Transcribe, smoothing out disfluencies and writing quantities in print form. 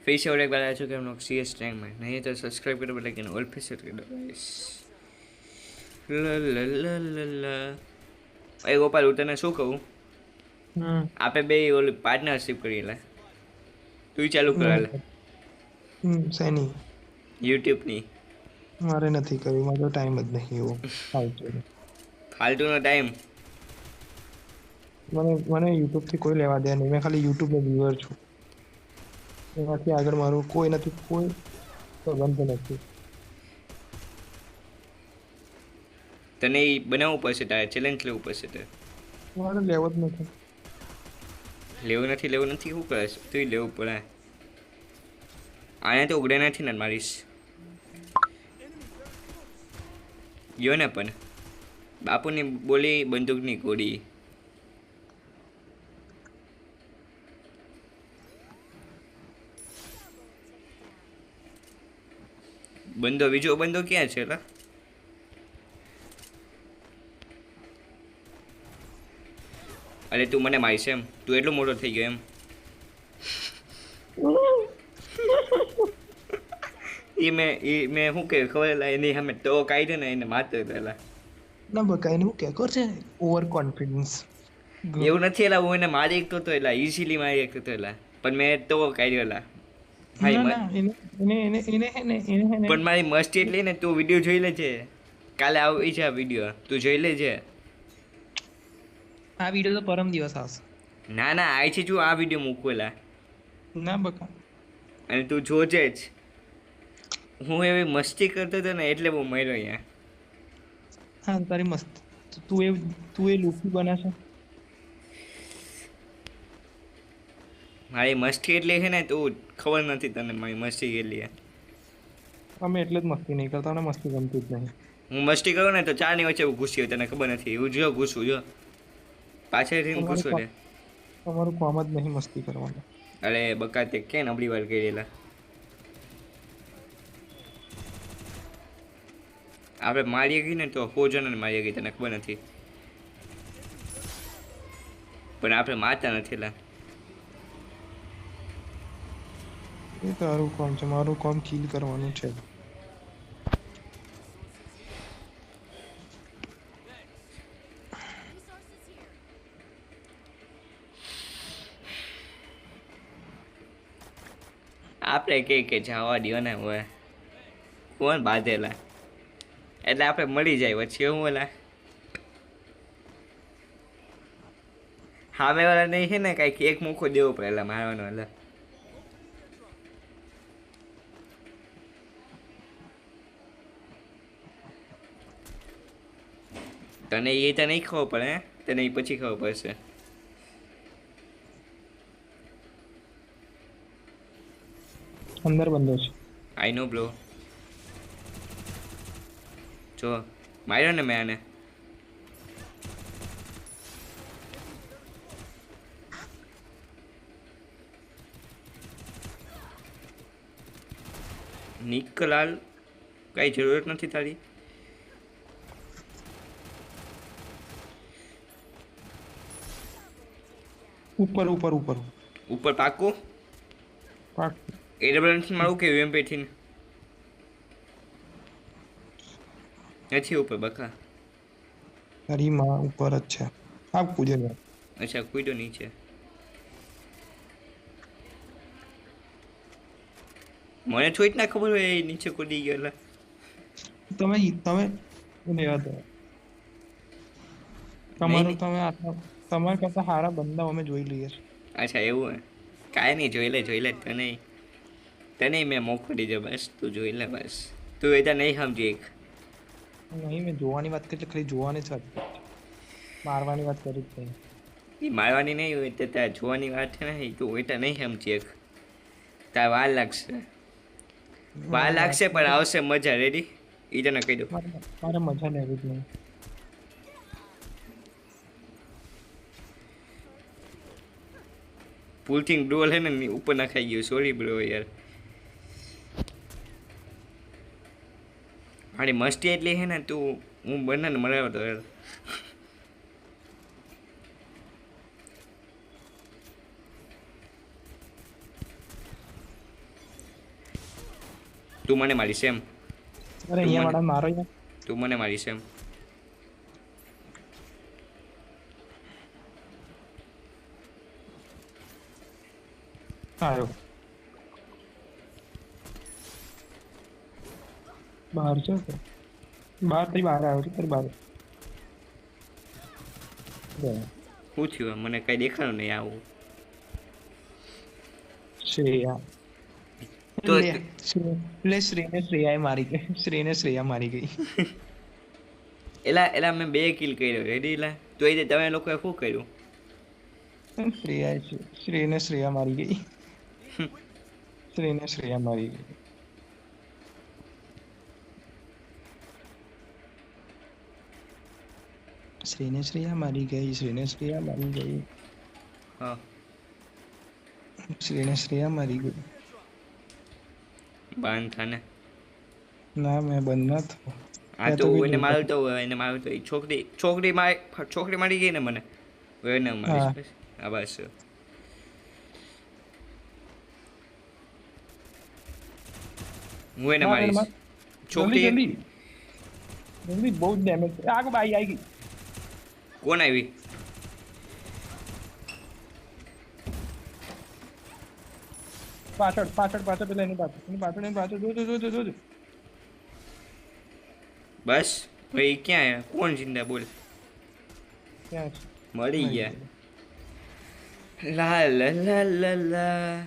फिर से और एक बार आ चुके हैं हम लोग सी एस रैंक में। नहीं तो सब्सक्राइब करो, लेकिन ऑल पे सेट कर दो गाइस। એ ગોપાલ હું તને શું કહું, આપે બે ઓલી પાર્ટનરશિપ કરી લે, તું ચાલુ કરાલે શેની? યુટ્યુબની. મારે નથી કર્યું, મારો ટાઈમ જ નહીં એવો ફાલતુ. ફાલતુનો ટાઈમ. મને યુટ્યુબ થી કોઈ લેવા દે નહીં. મેં ખાલી યુટ્યુબ નો વ્યુઅર છું. એનાથી આગળ મારું કોઈ નથી, કોઈ સંબંધ નથી. તને એ બનાવવું પડશે, તારે ચેલેન્જ લેવું પડશે. તારે મારે લેવો જ નથી. લેવું નથી શું કરે છે તું? લેવું પડે. આને તો ઉગડે નથી ને મારીશ ગયો ને, પણ બાપુની બોલી બંદૂકની ગોળી. બંદો બીજો બંદો ક્યાં છે? લા અરે તું મને મારીશ એમ? તું એટલો મોટો થઈ ગયો એમ? મેં શું કે ખબર એની સામે તો કાઢ્યો ને એને મારતો પેલા ના બકાઈને હું કે કરશે ઓવર કોન્ફિડન્સ. એવું નથી. એલા હું એને મારી એકતો તો એલા ઇઝીલી મારી એકતો તો એલા, પણ મેં તો કાઢ્યો એલા ભાઈ. પણ મારી મસ્તી એટલી ને, તું વિડીયો જોઈ લેજે, કાલે આવી છે આ વિડીયો, તું જોઈ લેજે. આ વિડીયો તો પરમ દિવસ આવશે. ના ના આવી છે, જો આ વિડીયો મૂકવેલા ના બકા, અને તું જોજે જ. હું એવી મસ્તી કરતો હતો ને એટલે બહુ મર્યો અહીંયા. હા તારી મસ્ત. તું એ લુકી બનાશે. મારી મસ્તી એટલી છે ને, તું ખબર નથી તને મારી મસ્તી કેટલી છે. અમે એટલે જ મસ્તી નહીં કરતા, અને મસ્તી ગમતી જ નહીં. હું મસ્તી કરું ને તો ચારની વચ્ચે ઘૂસી હોય, તને ખબર નથી. એવું જો ઘૂસું જો પાછળથી ઘૂસું રે. તમારું કામ જ નહીં મસ્તી કરવાનું. અરે બકા તે કે નબળી વાર કરેલા. આપણે મારી ગઈ ને તો 100 જણાને મારી ગઈ, તને ખબર નથી. પણ આપણે મારતા નથી લા. એ તારું કામ છે, મારું કામ કિલ કરવાનું છે. આપણે કે જવા દો ને હવે, કોણ બાંધેલા? એટલે આપણે મળી જાય પછી એવું ઓલા સામે વાળા નહીં છે ને, કાંઈક એક મૂકો દેવો પડે મારવાનો. એટલે તને એ તો નહીં ખબર પડે, તને એ પછી ખબર પડશે. અંદર બંધો છે. આઈ નો બ્રો. જો માર્યો ને મેં આને. નિકલાલ કઈ જરૂરત નથી તારી. ઉપર ઉપર ઉપર ઉપર પાકું એડબ્લ્યુએમ મારું કે યુએમપી થી નથી ઉપર બકા. તારી માં ઉપર જ છે. આ કૂદ્યો. અચ્છા કૂદ્યો નીચે. મને થોડી ના ખબર હોય નીચે કૂદી ગયો. એટલે તમે લેવા દો તમારું. તમે તમારા કરતા સારા બંદા અમે જોઈ લઈએ છીએ. અચ્છા એવું હે? કાંઈ નહીં, જોઈ લે. તને મેં મોકો દીધો, બસ તું જોઈ લે. બસ તું એ તો નહીં સમજી. એક નહીં, મેં જોવાની વાત કરી, ખાલી જોવાની જ વાત કરી. મારવાની વાત કરી જ નહીં. એ મારવાની નહીં હોય તો તારે જોવાની વાત છે ને, તું એ તો નહીં સમજી. એક તાર વાર લાગશે પણ આવશે મજા. રેડી? એ તને કહી દઉં. મારે મજા લેવી જ નહીં. ભૂલથી ડોલ હે ને ઉપર નખાઈ ગયું. સોરી બ્રો યાર. મારી મસ્તી એટલી હે ને, તું હું બંને મરાવ્યો તો યાર. તું મને મારીશ એમ? અરે અહીંયા વાળા મારો યાર. તું મને મારીશ એમ? આવ્યો બહાર છે કે? બહાર થી બહાર આવ્યો છે તારી બહાર. શું થયું? મને કઈ દેખાણું નહીં આવું. શ્રેયા તો લે શ્રેયને શ્રેયાએ મારી ગઈ. શ્રેયને શ્રેયા મારી ગઈ. એલા એલા મેં 2 કિલ કર્યો રેડી. એલા તો એ તમે લોકોએ શું કર્યું? શ્રેયને શ્રેયા મારી ગઈ. શ્રેયને શ્રેયા મારી ગઈ. શ્રેયને શ્રેયા મારી ગઈ. શ્રેયને શ્રેયા મારી ગઈ. હા શ્રેયને શ્રેયા મારી ગઈ. બાંધ થાને. ના મેં બંધ ના થયો. હા તો એને મારતો હોય, એને મારતો હોય. છોકરી મારી ગઈ ને મને. હવે એને મારીશ બસ. હા બસ. હું એને મારીશ. છોકરી જલ્દી જલ્દી બહુ ડેમેજ. આગળ બાઈ આવી ગઈ. કોણ આવી? પાછળ પાછળ પાછળ પેલા એની પાછળ જોજો. બસ ભાઈ ક્યાં આયા? કોણ જિંદા બોલ? ક્યાં છે? મરી ગયા. લા લા લા લા લા.